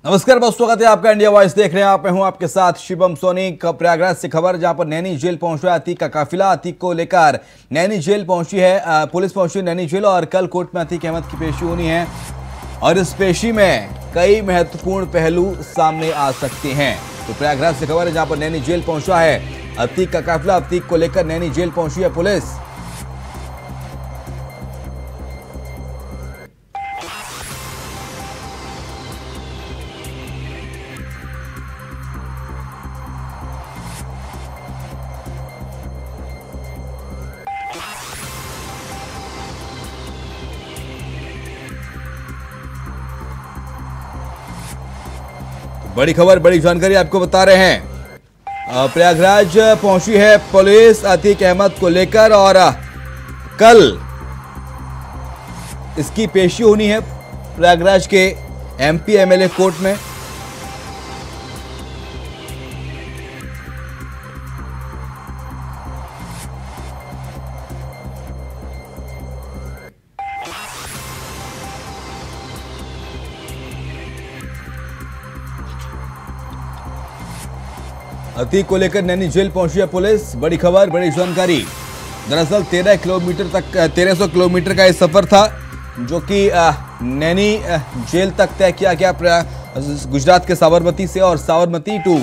नमस्कार, बहुत स्वागत है आपका। इंडिया वॉइस देख रहे हैं आप। मैं हूं आपके साथ शिवम सोनी। प्रयागराज से खबर, जहां पर नैनी जेल पहुंचा अतीक का काफिला। अतीक को लेकर नैनी जेल पहुंची है, पुलिस पहुंची नैनी जेल और कल कोर्ट में अतीक अहमद की पेशी होनी है और इस पेशी में कई महत्वपूर्ण पहलू सामने आ सकते हैं। तो प्रयागराज से खबर है, जहां पर नैनी जेल पहुंचा है अतीक का काफिला। अतीक को लेकर नैनी जेल पहुंची है पुलिस। बड़ी खबर, बड़ी जानकारी आपको बता रहे हैं। प्रयागराज पहुंची है पुलिस अतीक अहमद को लेकर और कल इसकी पेशी होनी है प्रयागराज के एमपी एमएलए कोर्ट में। अतीक को लेकर नैनी जेल पहुंची है पुलिस। बड़ी खबर, बड़ी जानकारी। दरअसल 1300 किलोमीटर का ये सफर था जो कि नैनी जेल तक तय किया गया गुजरात के साबरमती से, और साबरमती टू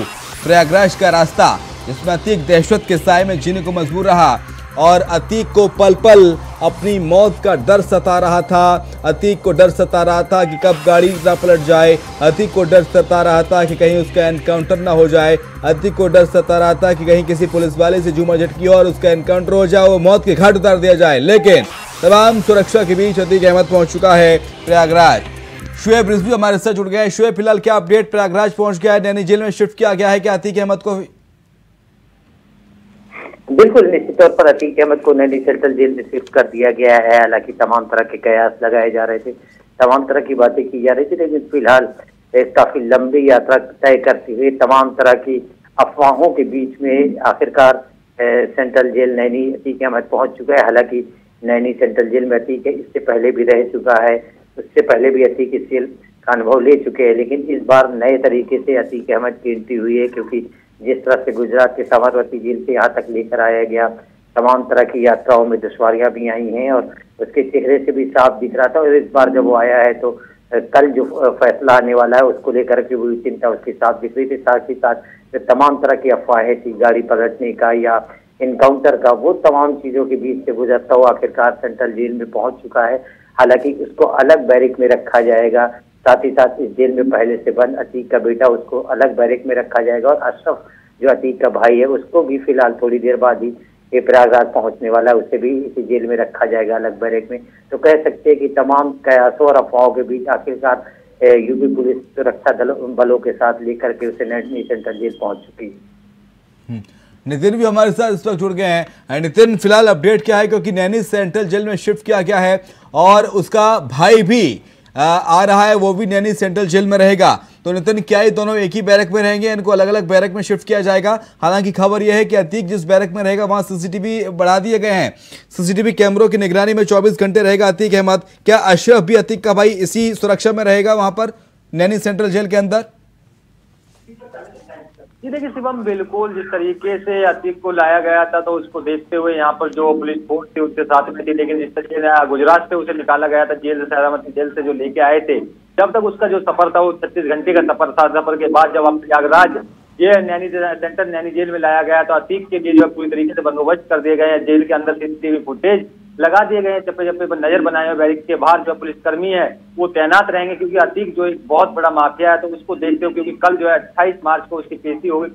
प्रयागराज का रास्ता, जिसमें अतीक दहशत के साए में जीने को मजबूर रहा और अतीक को पल पल अपनी मौत का डर सता रहा था। अतीक को डर सता रहा था कि कब गाड़ी ना पलट जाए। अतीक को डर सता रहा था कि कहीं उसका एनकाउंटर ना हो जाए। अतीक को डर सता रहा था कि कहीं किसी पुलिस वाले से जुमा झटकी और उसका एनकाउंटर हो जाए, वो मौत के घाट उतार दिया जाए। लेकिन तमाम सुरक्षा के बीच अतीक अहमद पहुंच चुका है प्रयागराज। शुएब रिजवी हमारे साथ जुड़ गए। शुएब, फिलहाल क्या अपडेट? प्रयागराज पहुंच गया है, नैनी जेल में शिफ्ट किया गया है क्या अतीक अहमद को? बिल्कुल, निश्चित तौर पर अतीक अहमद को नैनी सेंट्रल जेल में शिफ्ट कर दिया गया है। हालांकि तमाम तरह के कयास लगाए जा रहे थे, तमाम तरह की बातें की जा रही थी, लेकिन फिलहाल काफी लंबी यात्रा तय करते हुए तमाम तरह की अफवाहों के बीच में आखिरकार सेंट्रल जेल नैनी अतीक अहमद पहुंच चुका है। हालांकि नैनी सेंट्रल जेल में अतीक इससे पहले भी रह चुका है, उससे पहले भी अतीक इस जेल का अनुभव ले चुके हैं, लेकिन इस बार नए तरीके से अतीक अहमद की एंट्री हुई है, क्योंकि जिस तरह से गुजरात के साबरमती जेल से यहाँ तक लेकर आया गया, तमाम तरह की यात्राओं में दुश्वारियां भी आई हैं और उसके चेहरे से भी साफ दिख रहा था। और इस बार जब वो आया है तो कल जो फैसला आने वाला है उसको लेकर के भी चिंता उसकी साफ दिख रही थी। साथ ही साथ तमाम तरह की अफवाहें थी गाड़ी पलटने का या इनकाउंटर का, वो तमाम चीजों के बीच से गुजरता हुआ आखिरकार सेंट्रल जेल में पहुंच चुका है। हालांकि उसको अलग बैरिक में रखा जाएगा, साथ ही साथ इस जेल में पहले से बंद अतीक का बेटा, उसको अलग बैरिक में रखा जाएगा और अशरफ जो अतीक का भाई है उसको भी फिलहाल थोड़ी देर बाद ही ये प्रयागराज पहुंचने वाला है, उसे भी इसी जेल में रखा जाएगा अलग बैरिक में। तो कह सकते हैं कि तमाम कयासों और अफवाहों के बीच आखिरकार यूपी पुलिस सुरक्षा बलों के साथ लेकर के उसे नैनी सेंट्रल जेल पहुंच चुकी है। नितिन भी हमारे साथ इस वक्त जुड़ गए हैं। नितिन, फिलहाल अपडेट क्या है? क्योंकि नैनी सेंट्रल जेल में शिफ्ट किया गया है और उसका भाई भी आ रहा है, वो भी नैनी सेंट्रल जेल में रहेगा। तो नितिन, क्या ये दोनों एक ही बैरक में रहेंगे, इनको अलग अलग बैरक में शिफ्ट किया जाएगा? हालांकि खबर यह है कि अतीक जिस बैरक में रहेगा वहां सीसीटीवी बढ़ा दिए गए हैं, सीसीटीवी कैमरों की निगरानी में 24 घंटे रहेगा अतीक अहमद। क्या अशरफ भी अतीक का भाई इसी सुरक्षा में रहेगा वहां पर नैनी सेंट्रल जेल के अंदर? जी देखिए शिवम, बिल्कुल जिस तरीके से अतीक को लाया गया था तो उसको देखते हुए यहाँ पर जो पुलिस फोर्स थी उसके साथ में थी, लेकिन जिस तरीके से गुजरात से उसे निकाला गया था जेल से, साबरमती जेल से जो लेके आए थे, जब तक उसका जो सफर था वो 36 घंटे का सफर था। सफर के बाद जब अब प्रयागराज ये नैनी सेंट्रल नैनी जेल में लाया गया तो अतीक के लिए जो पूरी तरीके से बंदोबस्त कर दिए गए हैं। जेल के अंदर सीसीटीवी फुटेज लगा दिए गए हैं, चप्पे चप्पे पर नजर बनाए हुए बैरिक के बाहर जो पुलिसकर्मी है वो तैनात रहेंगे, क्योंकि अतीक जो एक बहुत बड़ा माफिया है तो उसको देखते हो, क्योंकि कल जो है 28 मार्च को उसकी पेशी होगी,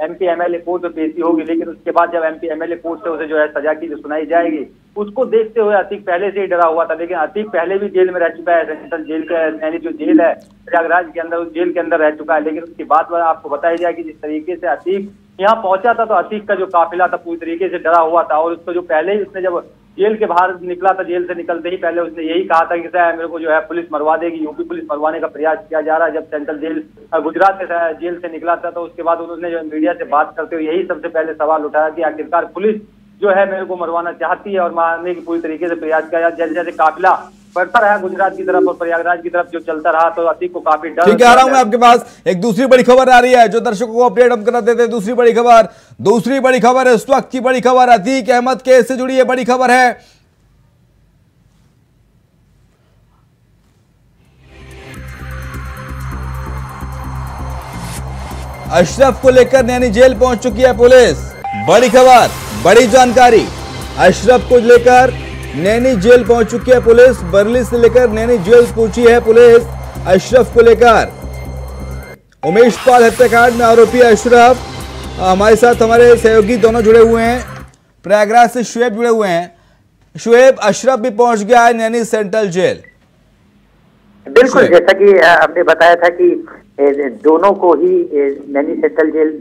एमपी एमएलए कोर्ट में पेशी होगी, लेकिन उसके बाद जब एमपी एमएलए कोर्ट से उसे जो है सजा की जो सुनाई जाएगी, उसको देखते हुए अतीक पहले से ही डरा हुआ था। लेकिन अतीक पहले भी जेल में रह चुका है, सेंट्रल जेल के नैनी जो जेल है प्रयागराज के अंदर, उस जेल के अंदर रह चुका है। लेकिन उसकी बात आपको बताई जाए कि जिस तरीके से अतीक यहाँ पहुंचा था तो अतीक का जो काफिला था पूरी तरीके से डरा हुआ था और उसको जो पहले ही उसने जब जेल के बाहर निकला था, जेल से निकलते ही पहले उसने यही कहा था कि शायद मेरे को जो है पुलिस मरवा देगी, यूपी पुलिस मरवाने का प्रयास किया जा रहा है। जब सेंट्रल जेल गुजरात से जेल से निकला था तो उसके बाद उन्होंने जो मीडिया से बात करते हुए यही सबसे पहले सवाल उठाया कि आखिरकार पुलिस जो है मेरे को मरवाना चाहती है और मारने की पूरी तरीके से प्रयास किया। जैसे जैसे काफिला बढ़ता रहा गुजरात की तरफ और प्रयागराज की तरफ जो चलता रहा तो अतीक को काफी डर। ठीक है, आ रहा हूं मैं आपके पास। एक दूसरी बड़ी खबर आ रही है जो दर्शकों को अपडेट हम करा देते हैं। दूसरी बड़ी खबर है इस वक्त की बड़ी खबर अतीक अहमद केस से जुड़ी है। बड़ी खबर है अशरफ को लेकर नैनी जेल पहुंच चुकी है पुलिस। बड़ी खबर, बड़ी जानकारी, अशरफ को लेकर नैनी जेल पहुंच चुकी है पुलिस। बरली से लेकर नैनी जेल पहुंची है पुलिस अशरफ को लेकर। उमेश पाल हत्याकांड में आरोपी अशरफ। हमारे साथ हमारे सहयोगी दोनों जुड़े हुए हैं, प्रयागराज से शुएब जुड़े हुए हैं। शुएब, अशरफ भी पहुंच गया है नैनी सेंट्रल जेल। बिल्कुल, जैसा कि आपने बताया था कि दोनों को ही नैनी सेंट्रल जेल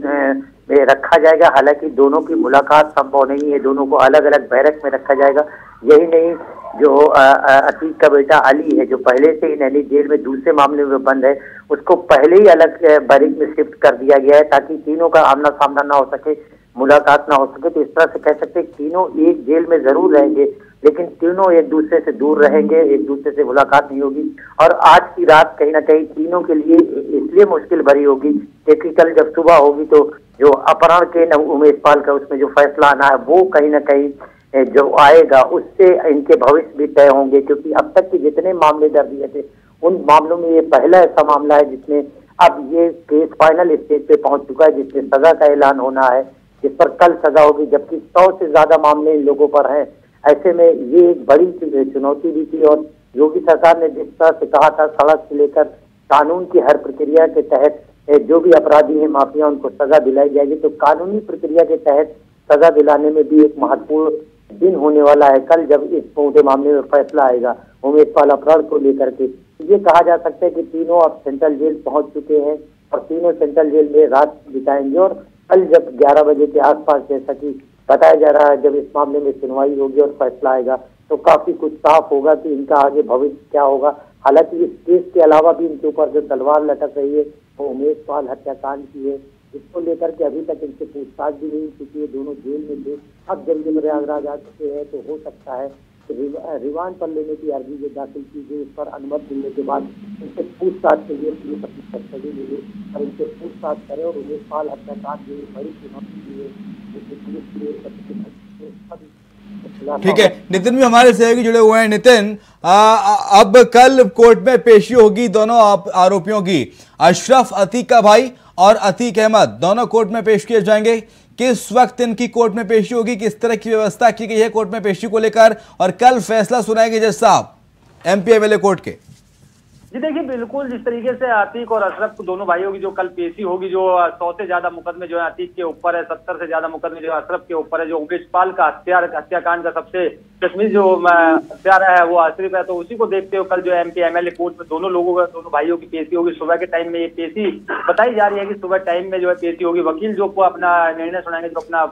में रखा जाएगा। हालांकि दोनों की मुलाकात संभव नहीं है, दोनों को अलग अलग बैरक में रखा जाएगा। यही नहीं, जो अतीक का बेटा अली है जो पहले से ही नैनी जेल में दूसरे मामले में बंद है, उसको पहले ही अलग बैरक में शिफ्ट कर दिया गया है ताकि तीनों का आमना सामना ना हो सके, मुलाकात ना हो सके। तो इस तरह से कह सकते हैं तीनों एक जेल में जरूर रहेंगे लेकिन तीनों एक दूसरे से दूर रहेंगे, एक दूसरे से मुलाकात नहीं होगी। और आज की रात कहीं ना कहीं तीनों के लिए इसलिए मुश्किल भरी होगी क्योंकि कल जब सुबह होगी तो जो अपहरण के उमेश पाल का उसमें जो फैसला आना है वो कहीं ना कहीं जो आएगा उससे इनके भविष्य भी तय होंगे। क्योंकि अब तक के जितने मामले दर्ज हुए थे उन मामलों में ये पहला ऐसा मामला है जिसमें अब ये केस फाइनल स्टेज पे पहुंच चुका है, जिसमें सजा का ऐलान होना है, जिस पर कल सजा होगी। जबकि 100 से ज्यादा मामले इन लोगों पर हैं। ऐसे में ये एक बड़ी चुनौती भी थी और योगी सरकार ने जिस तरह से कहा था सड़क से लेकर कानून की हर प्रक्रिया के तहत जो भी अपराधी हैं, माफिया, उनको सजा दिलाई जाएगी। तो कानूनी प्रक्रिया के तहत सजा दिलाने में भी एक महत्वपूर्ण दिन होने वाला है कल जब इस पूरे मामले में फैसला आएगा उमेश पाल अपहरण को लेकर के। ये कहा जा सकता है कि तीनों अब सेंट्रल जेल पहुंच चुके हैं और तीनों सेंट्रल जेल में रात बिताएंगे। और कल जब 11 बजे के आसपास, जैसा कि बताया जा रहा है, जब इस मामले में सुनवाई होगी और फैसला आएगा तो काफी कुछ साफ होगा कि इनका आगे भविष्य क्या होगा। हालांकि इस केस के अलावा भी इनके ऊपर जो तलवार लटक रही है वो उमेश पाल हत्याकांड की है, जिसको लेकर के अभी तक इनसे पूछताछ भी नहीं चुकी है। दोनों जेल में थे, अब जब ये प्रयागराज आ चुके हैं तो हो सकता है रिमांड पर लेने की अर्जी जो दाखिल की गई उस पर अनुमति मिलने के बाद इनसे पूछताछ के लिए पुलिस अपनी कस्टडी मिले और इनसे पूछताछ करे। और उमेश पाल हत्याकांड जो बड़ी चुनौती भी है जिससे पुलिस के लिए। ठीक है, नितिन भी हमारे सहयोगी जुड़े हुए हैं। नितिन, अब कल कोर्ट में पेशी होगी दोनों आरोपियों की, अशरफ अतीक का भाई और अतीक अहमद, दोनों कोर्ट में पेश किए जाएंगे। किस वक्त इनकी कोर्ट में पेशी होगी, किस तरह की व्यवस्था की गई है कोर्ट में पेशी को लेकर, और कल फैसला सुनाएंगे जज साहब एमपी एमएलए कोर्ट के? जी देखिए, बिल्कुल जिस तरीके से अतीक और अशरफ को दोनों भाइयों की जो कल पेशी होगी, जो 100 से ज्यादा मुकदमे जो है अतीक के ऊपर है, 70 से ज्यादा मुकदमे जो अशरफ के ऊपर है, जो उमेश पाल का हत्याकांड का सबसे कश्मीर जो हत्यारा है वो अशरफ है, तो उसी को देखते हुए कल जो एमपी एमएलए कोर्ट में दोनों भाइयों की पेशी होगी। सुबह के टाइम में ये पेशी बताई जा रही है कि सुबह टाइम में जो है पेशी होगी। वकील जो को अपना निर्णय सुनाएंगे, जो अपना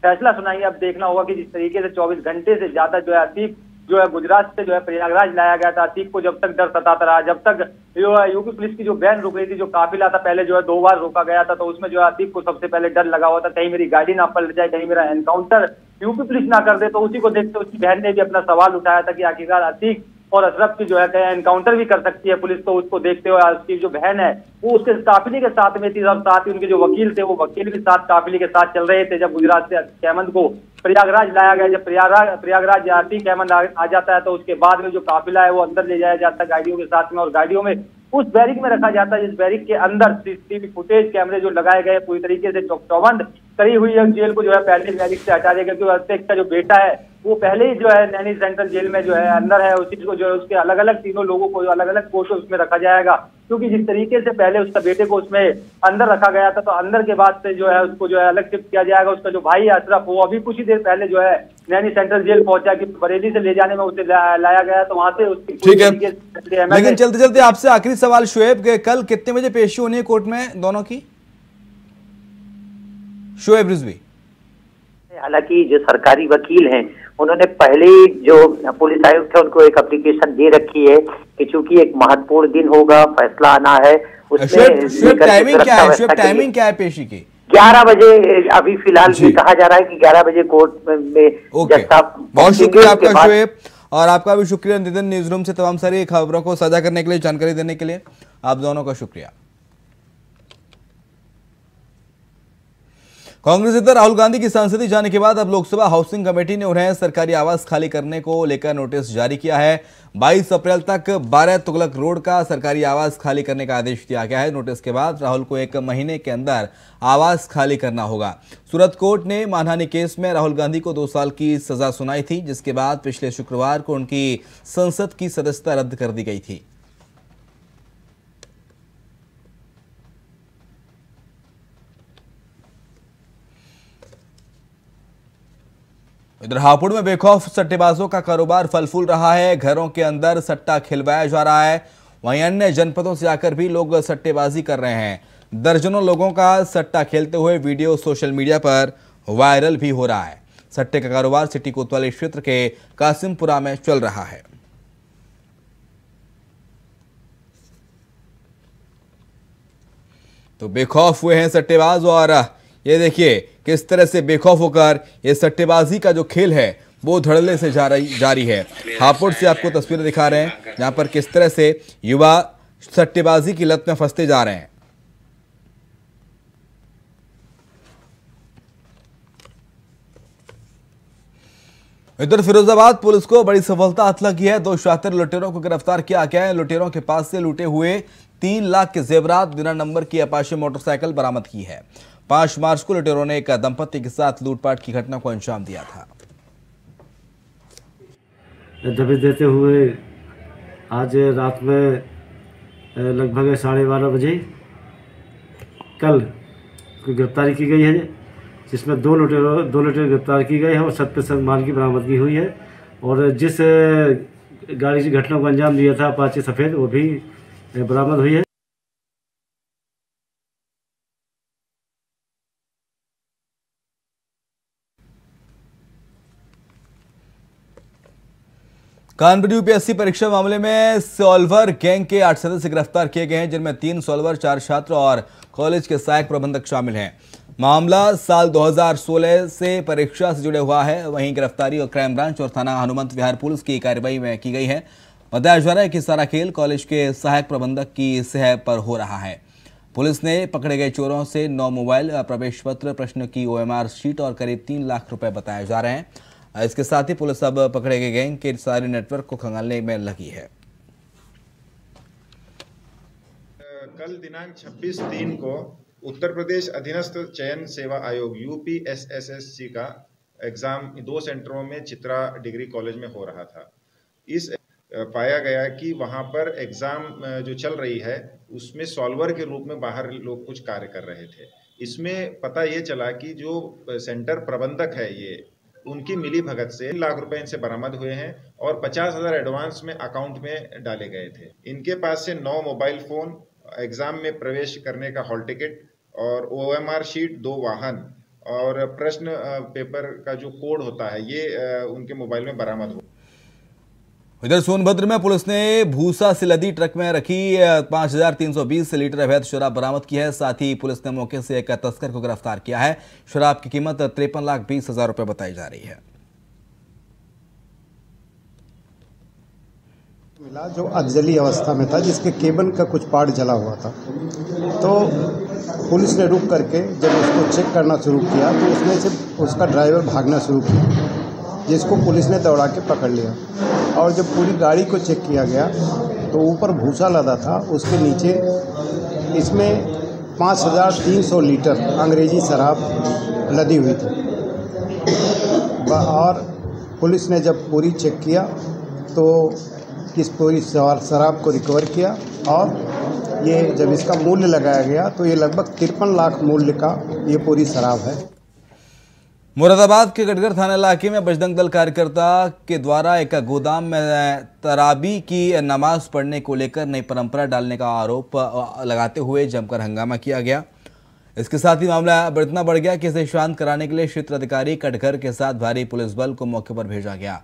फैसला सुनाएंगे। अब देखना होगा कि जिस तरीके से 24 घंटे से ज्यादा जो है अतीक जो है गुजरात से जो है प्रयागराज लाया गया था, अतीक को जब तक डर सताता रहा, जब तक जो है यूपी पुलिस की जो वैन रुक रही थी, जो काफिला था, पहले जो है 2 बार रोका गया था, तो उसमें जो है अतीक को सबसे पहले डर लगा हुआ था कहीं मेरी गाड़ी ना पलट जाए, कहीं मेरा एनकाउंटर यूपी पुलिस ना कर दे। तो उसी को देखते उसकी बहन ने भी अपना सवाल उठाया था कि आखिरकार अतीक और अशरफ की जो है एनकाउंटर भी कर सकती है पुलिस। तो उसको देखते हुए उसकी जो बहन है वो उसके काफिले के साथ में थी, और साथ ही उनके जो वकील थे वो वकील भी साथ काफिले के साथ चल रहे थे। जब गुजरात से अतीक अहमद को प्रयागराज लाया गया, जब प्रयागराज अतीक अहमद आ जाता है तो उसके बाद में जो काफिला है वो अंदर ले जाया जाता है गाड़ियों के साथ में, और गाड़ियों में उस बैरिक में रखा जाता है जिस बैरिक के अंदर सीसीटीवी फुटेज कैमरे जो लगाए गए पूरी तरीके से चौबंद करी हुई है। जेल को जो है पहले बैरिक से हटा देगा क्योंकि अतीक का जो बेटा है वो पहले ही जो है नैनी सेंट्रल जेल में जो है अंदर है। उसी को जो है उसके अलग अलग तीनों लोगों को अलग अलग कोर्ट उसमें रखा जाएगा, क्योंकि जिस तरीके से पहले उसका बेटे को उसमें अंदर रखा गया था, तो अंदर के बाद से जो है उसको जो है अलग शिफ्ट किया जाएगा। उसका जो भाई है अशरफ, वो अभी कुछ ही देर पहले जो है नैनी सेंट्रल जेल पहुंचा कि बरेली से ले जाने में उसे लाया गया, तो वहां से उसकी ठीक है। लेकिन चलते चलते आपसे आखिरी सवाल शुएब, कल कितने बजे पेशी होनी है कोर्ट में दोनों की? शुएब रिजवी। हालांकि जो सरकारी वकील हैं उन्होंने पहले ही जो पुलिस आयुक्त है उनको एक एप्लीकेशन दे रखी है कि चूंकि एक महत्वपूर्ण दिन होगा, फैसला आना है, उसमें टाइमिंग क्या है पेशी की? 11 बजे अभी फिलहाल ये कहा जा रहा है कि 11 बजे कोर्ट में ओके, बहुत शुक्रिया आपका शोएब, और आपका भी शुक्रिया नितिन, न्यूज रूम से तमाम सारी खबरों को साझा करने के लिए, जानकारी देने के लिए आप दोनों का शुक्रिया। कांग्रेस नेता राहुल गांधी की सांसदी जाने के बाद अब लोकसभा हाउसिंग कमेटी ने उन्हें सरकारी आवास खाली करने को लेकर नोटिस जारी किया है। 22 अप्रैल तक 12 तुगलक रोड का सरकारी आवास खाली करने का आदेश दिया गया है। नोटिस के बाद राहुल को 1 महीने के अंदर आवास खाली करना होगा। सूरत कोर्ट ने मानहानि केस में राहुल गांधी को 2 साल की सजा सुनाई थी, जिसके बाद पिछले शुक्रवार को उनकी संसद की सदस्यता रद्द कर दी गई थी। इधर हापुड़ में बेखौफ सट्टेबाजों का कारोबार फल फूल रहा है। घरों के अंदर सट्टा खिलवाया जा रहा है। वहीं अन्य जनपदों से आकर भी लोग सट्टेबाजी कर रहे हैं। दर्जनों लोगों का सट्टा खेलते हुए वीडियो सोशल मीडिया पर वायरल भी हो रहा है। सट्टे का कारोबार सिटी कोतवाली क्षेत्र के कासिमपुरा में चल रहा है। तो बेखौफ हुए हैं सट्टेबाज, और ये देखिए किस तरह से बेखौफ होकर ये सट्टेबाजी का जो खेल है वो धड़ल्ले से जारी है। हापुड़ से आपको तस्वीरें दिखा रहे हैं जहां पर किस तरह से युवा सट्टेबाजी की लत में फंसते जा रहे हैं। इधर फिरोजाबाद पुलिस को बड़ी सफलता हाथ लगी है। 2 शातिर लुटेरों को गिरफ्तार किया गया है। लुटेरों के पास से लूटे हुए 3 लाख के जेवरात, बिना नंबर की अपाचे मोटरसाइकिल बरामद की है। 5 मार्च को लुटेरों ने एक दंपति के साथ लूटपाट की घटना को अंजाम दिया था। दबिश देते हुए आज रात में लगभग 12:30 बजे कल गिरफ्तारी की गई है, जिसमें 2 लुटेरे गिरफ्तार की गए हैं और 7% माल की बरामदगी हुई है। और जिस गाड़ी की घटना को अंजाम दिया था अपाचे सफ़ेद, वो भी बरामद हुई है। कानपुर यूपीएससी परीक्षा मामले में सॉल्वर गैंग के 8 सदस्य गिरफ्तार किए गए हैं, जिनमें 3 सॉल्वर, 4 छात्र और कॉलेज के सहायक प्रबंधक शामिल हैं। मामला साल 2016 से परीक्षा से जुड़े हुआ है। वहीं गिरफ्तारी और क्राइम ब्रांच और थाना हनुमंत विहार पुलिस की कार्रवाई में की गई है। बताया जा रहा है कि सारा खेल कॉलेज के सहायक प्रबंधक की सह पर हो रहा है। पुलिस ने पकड़े गए चोरों से 9 मोबाइल, प्रवेश पत्र, प्रश्न की OMR शीट और करीब 3 लाख रुपए बताए जा रहे हैं। इसके साथ ही पुलिस अब पकड़े गए गैंग के सारे नेटवर्क को खंगालने में लगी है। कल दिनांक 26/3 को उत्तर प्रदेश अधीनस्थ चयन सेवा आयोग UPSSSC का एग्जाम 2 सेंटरों में चित्रा डिग्री कॉलेज में हो रहा था। इस पाया गया कि वहां पर एग्जाम जो चल रही है उसमें सॉल्वर के रूप में बाहर लोग कुछ कार्य कर रहे थे। इसमें पता ये चला कि जो सेंटर प्रबंधक है ये उनकी मिली भगत से 3 लाख रुपए इनसे बरामद हुए हैं और 50,000 एडवांस में अकाउंट में डाले गए थे। इनके पास से 9 मोबाइल फोन, एग्जाम में प्रवेश करने का हॉल टिकट और OMR शीट, 2 वाहन और प्रश्न पेपर का जो कोड होता है ये उनके मोबाइल में बरामद हुआ। इधर सोनभद्र में पुलिस ने भूसा से लदी ट्रक में रखी 5320 लीटर अवैध शराब बरामद की है। साथ ही पुलिस ने मौके से एक तस्कर को गिरफ्तार किया है। शराब की कीमत 53,20,000 रुपए बताई जा रही है। मिला जो अधजली अवस्था में था, जिसके केबल का कुछ पार्ट जला हुआ था। तो पुलिस ने रुक करके जब उसको चेक करना शुरू किया तो उसमें से उसका ड्राइवर भागना शुरू किया, जिसको पुलिस ने दौड़ा के पकड़ लिया। और जब पूरी गाड़ी को चेक किया गया तो ऊपर भूसा लदा था, उसके नीचे इसमें 5,300 लीटर अंग्रेजी शराब लदी हुई थी। और पुलिस ने जब पूरी चेक किया तो इस पूरी शराब को रिकवर किया और ये जब इसका मूल्य लगाया गया तो ये लगभग 53 लाख मूल्य का ये पूरी शराब है। मुरादाबाद के गटगर थाना इलाके में बजरंग दल कार्यकर्ता के द्वारा एक गोदाम में तराबी की नमाज पढ़ने को लेकर नई परंपरा डालने का आरोप लगाते हुए जमकर हंगामा किया गया। इसके साथ ही मामला इतना बढ़ गया कि इसे शांत कराने के लिए क्षेत्र अधिकारी कटघर के साथ भारी पुलिस बल को मौके पर भेजा गया।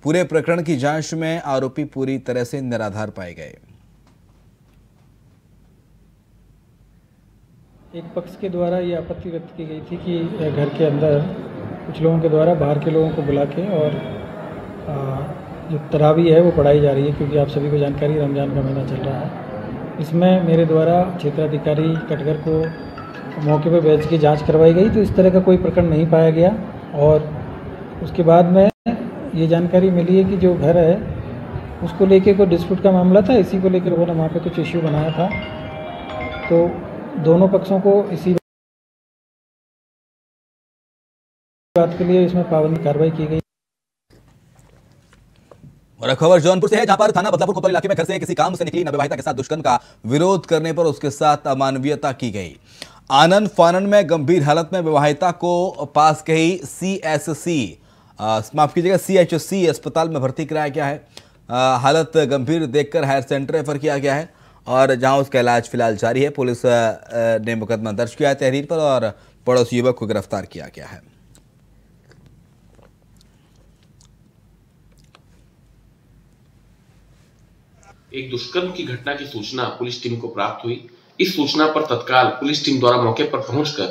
पूरे प्रकरण की जांच में आरोपी पूरी तरह से निराधार पाए गए। एक पक्ष के द्वारा ये आपत्ति व्यक्त की गई थी कि घर के अंदर कुछ लोगों के द्वारा बाहर के लोगों को बुला के और जो तरावी है वो पढ़ाई जा रही है, क्योंकि आप सभी को जानकारी रमज़ान का महीना चल रहा है। इसमें मेरे द्वारा क्षेत्राधिकारी कटघर को मौके पर बैच की जांच करवाई गई, तो इस तरह का कोई प्रकरण नहीं पाया गया। और उसके बाद में ये जानकारी मिली है कि जो घर है उसको लेके कोई डिस्प्यूट का मामला था, इसी को लेकर उन्होंने वहाँ पे कुछ इश्यू बनाया था। तो दोनों पक्षों को इसी बात के लिए इसमें पाबंदी कार्रवाई की गई। और खबर जौनपुर से है, जहां पर थाना बदलापुर कोतवाली इलाके में घर से किसी काम से निकली नवविवाहिता के साथ दुष्कर्म का विरोध करने पर उसके साथ अमानवीयता की गई। आनंद फानन में गंभीर हालत में विवाहिता को पास के ही CHC अस्पताल में भर्ती कराया गया है। हालत गंभीर देखकर हायर सेंटर रेफर किया गया है और जहां उसका इलाज फिलहाल जारी है। पुलिस ने मुकदमा दर्ज किया है तहरीर पर और पड़ोसी युवक को गिरफ्तार किया गया है। एक दुष्कर्म की घटना की सूचना पुलिस टीम को प्राप्त हुई। इस सूचना पर तत्काल पुलिस टीम द्वारा मौके पर पहुंचकर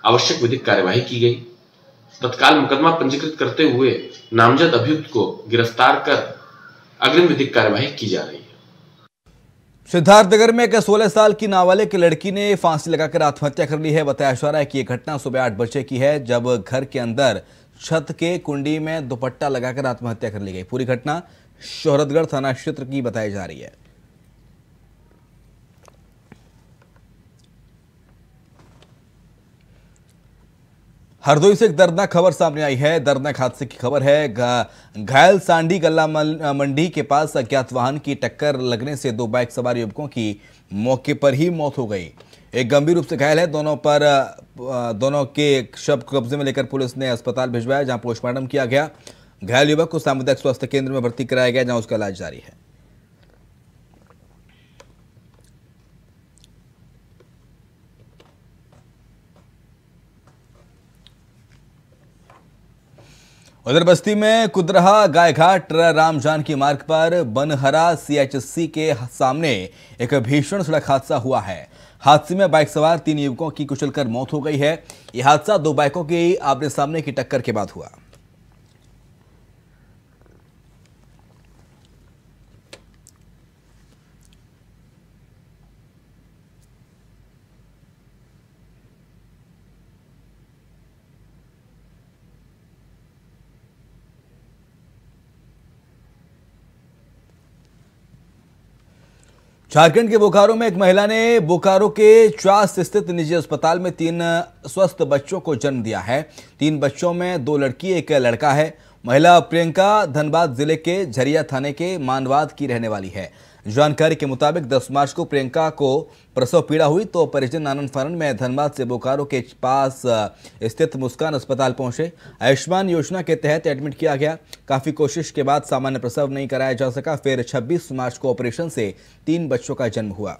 आवश्यक विधिक कार्यवाही की गई। तत्काल मुकदमा पंजीकृत करते हुए नामजद अभियुक्त को गिरफ्तार कर अग्रिम विधिक कार्यवाही की जा रही है। सिद्धार्थनगर में एक 16 साल की नाबालिग लड़की ने फांसी लगाकर आत्महत्या कर ली है। बताया जा रहा है कि यह घटना सुबह 8 बजे की है, जब घर के अंदर छत के कुंडी में दुपट्टा लगाकर आत्महत्या कर ली गई। पूरी घटना शोहरतगढ़ थाना क्षेत्र की बताई जा रही है। हरदोई से एक दर्दनाक खबर सामने आई है। दर्दनाक हादसे की खबर है। घायल सांडी गल्ला मंडी के पास अज्ञात वाहन की टक्कर लगने से 2 बाइक सवार युवकों की मौके पर ही मौत हो गई। एक गंभीर रूप से घायल है। दोनों के शव कब्जे में लेकर पुलिस ने अस्पताल भिजवाया, जहां पोस्टमार्टम किया गया। घायल युवक को सामुदायिक स्वास्थ्य केंद्र में भर्ती कराया गया, जहां उसका इलाज जारी है। उधर बस्ती में कुदरहा गायघाट राम जानकी मार्ग पर बनहरा CHC के सामने एक भीषण सड़क हादसा हुआ है। हादसे में बाइक सवार 3 युवकों की कुचलकर मौत हो गई है। यह हादसा 2 बाइकों की आमने सामने की टक्कर के बाद हुआ। झारखंड के बोकारो में एक महिला ने बोकारो के चास स्थित निजी अस्पताल में 3 स्वस्थ बच्चों को जन्म दिया है। 3 बच्चों में 2 लड़की 1 लड़का है। महिला प्रियंका धनबाद जिले के झरिया थाने के मानवाद की रहने वाली है। जानकारी के मुताबिक 10 मार्च को प्रियंका को प्रसव पीड़ा हुई तो परिजन आनंद फानन में धनबाद से बोकारो के पास स्थित मुस्कान अस्पताल पहुंचे। आयुष्मान योजना के तहत एडमिट किया गया। काफी कोशिश के बाद सामान्य प्रसव नहीं कराया जा सका। फिर 26 मार्च को ऑपरेशन से 3 बच्चों का जन्म हुआ।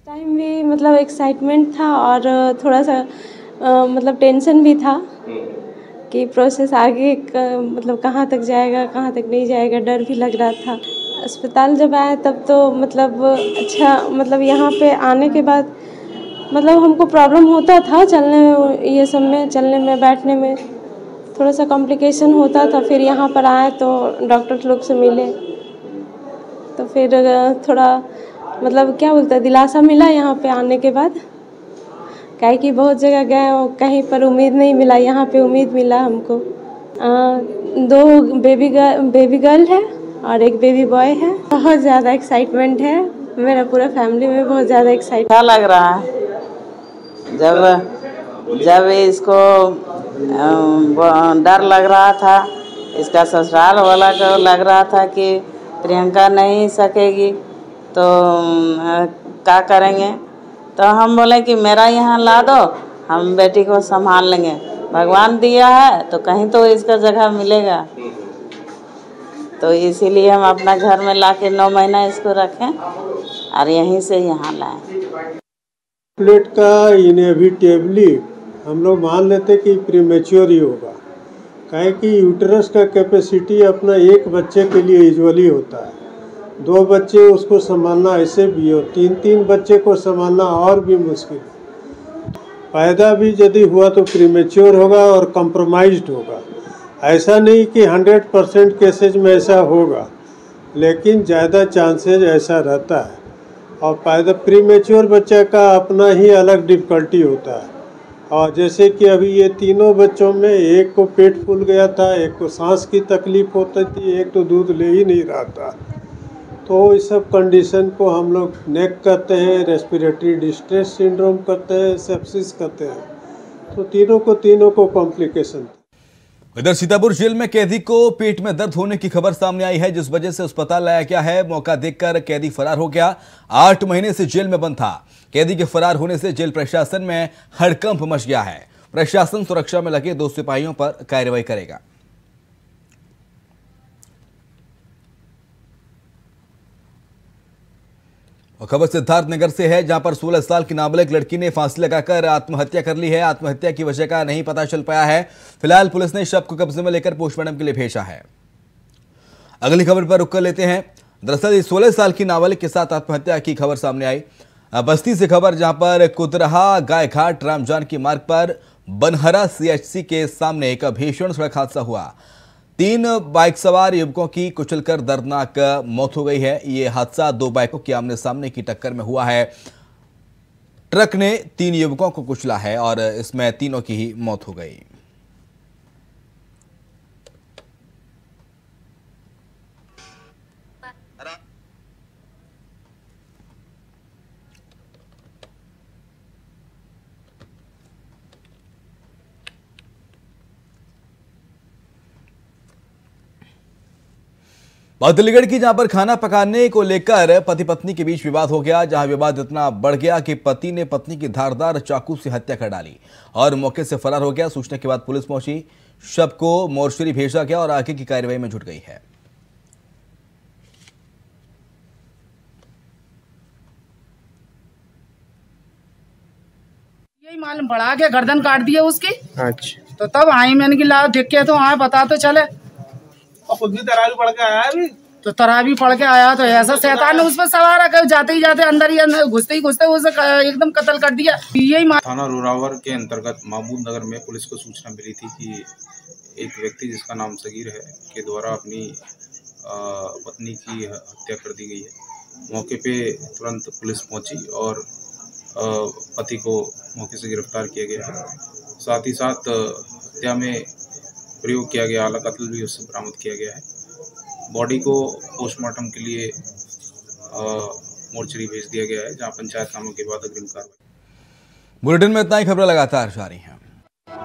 टाइम भी मतलब एक्साइटमेंट था और थोड़ा सा मतलब टेंशन भी था कि प्रोसेस आगे मतलब कहाँ तक जाएगा कहाँ तक नहीं जाएगा, डर भी लग रहा था। अस्पताल जब आया तब तो मतलब अच्छा मतलब यहाँ पे आने के बाद मतलब हमको प्रॉब्लम होता था चलने ये सब में, चलने में बैठने में थोड़ा सा कॉम्प्लिकेशन होता था। फिर यहाँ पर आए तो डॉक्टर लोग से मिले तो फिर थोड़ा मतलब क्या बोलते हैं दिलासा मिला यहाँ पे आने के बाद। काहे कि बहुत जगह गए और कहीं पर उम्मीद नहीं मिला, यहाँ पे उम्मीद मिला हमको। 2 बेबी गर्ल है और 1 बेबी बॉय है। बहुत ज़्यादा एक्साइटमेंट है, मेरा पूरा फैमिली में बहुत ज़्यादा एक्साइट अच्छा लग रहा है। जब इसको डर लग रहा था, इसका ससुराल वाला को लग रहा था कि प्रियंका नहीं सकेगी तो क्या करेंगे, तो हम बोले कि मेरा यहाँ ला दो, हम बेटी को संभाल लेंगे। भगवान दिया है तो कहीं तो इसका जगह मिलेगा, तो इसीलिए हम अपना घर में लाके 9 महीना इसको रखें और यहीं से यहाँ लाएं। प्लेट का इनएविटेबली हम लोग मान लेते कि प्रीमेच्योर ही होगा, काहे कि यूटरस का कैपेसिटी अपना एक बच्चे के लिए यूजुअली होता है, 2 बच्चे उसको संभालना ऐसे भी हो, 3 बच्चे को संभालना और भी मुश्किल है। पैदा भी यदि हुआ तो प्रीमेच्योर होगा और कंप्रोमाइज्ड होगा। ऐसा नहीं कि 100% केसेज में ऐसा होगा, लेकिन ज़्यादा चांसेज ऐसा रहता है। और पैदा प्रीमेच्योर बच्चे का अपना ही अलग डिफ़िकल्टी होता है। और जैसे कि अभी ये तीनों बच्चों में एक को पेट फूल गया था, एक को सांस की तकलीफ होती थी, एक तो दूध ले ही नहीं रहा था। तो इस सब कंडीशन को हम लोग नेक कहते हैं, रेस्पिरेटरी डिस्ट्रेस सिंड्रोम कहते हैं, सेप्सिस कहते हैं। तो तीनों को कॉम्प्लिकेशन। इधर सीतापुर जेल में कैदी को पेट में दर्द होने की खबर सामने आई है, जिस वजह से अस्पताल लाया गया है। मौका देखकर कैदी फरार हो गया। 8 महीने से जेल में बंद था। कैदी के फरार होने से जेल प्रशासन में हड़कंप मच गया है। प्रशासन सुरक्षा में लगे 2 सिपाहियों पर कार्रवाई करेगा। और खबर सिद्धार्थनगर से है, जहां पर 16 साल की नाबालिग लड़की ने फांसी लगाकर आत्महत्या कर ली है। आत्महत्या की वजह का नहीं पता चल पाया है। फिलहाल पुलिस ने शव को कब्जे में लेकर पोस्टमार्टम के लिए भेजा है। अगली खबर पर रुक कर लेते हैं। दरअसल 16 साल की नाबालिग के साथ आत्महत्या की खबर सामने आई बस्ती से खबर, जहां पर कुतरहा गायघाट रामजानकी मार्ग पर बनहरा CHC के सामने एक भीषण सड़क हादसा हुआ। 3 बाइक सवार युवकों की कुचलकर दर्दनाक मौत हो गई है। ये हादसा 2 बाइकों की आमने सामने की टक्कर में हुआ है। ट्रक ने 3 युवकों को कुचला है और इसमें तीनों की ही मौत हो गई। अलीगढ़ की, जहां पर खाना पकाने को लेकर पति पत्नी के बीच विवाद हो गया। जहां विवाद इतना बढ़ गया कि पति ने पत्नी की धारदार चाकू से हत्या कर डाली और मौके से फरार हो गया। सूचना के बाद पुलिस पहुंची, शव को मोर्चरी भेजा गया और आगे की कार्रवाई में जुट गई है। यही मालूम पड़ा के गर्दन काट दिया उसकी। अच्छा, तो तब आई मैंने कि ला देख के तो आए पता तो चले। और खुद भी तरावी पढ़ के आया भी, तो तरावी पढ़ के आया तो ऐसा शैतान ने उस पर सवार है, जाते ही जाते अंदर ही घुसते ही घुसते उसे एकदम कत्ल कर दिया। यही थाना रुरावर के अंतर्गत महमूद नगर में पुलिस को सूचना मिली थी कि एक व्यक्ति जिसका नाम सगीर है के द्वारा अपनी पत्नी की हत्या कर दी गई है। मौके पे तुरंत पुलिस पहुंची और पति को मौके से गिरफ्तार किया गया है। साथ ही साथ हत्या में प्रयोग किया गया आला कत्ल भी उससे बरामद किया गया है। बॉडी को पोस्टमार्टम के लिए मोर्चरी भेज दिया गया है, जहां पंचायतनामा के बाद अग्रिम कार्रवाई। बुलेटिन में इतना ही। खबरें लगातार जारी हैं।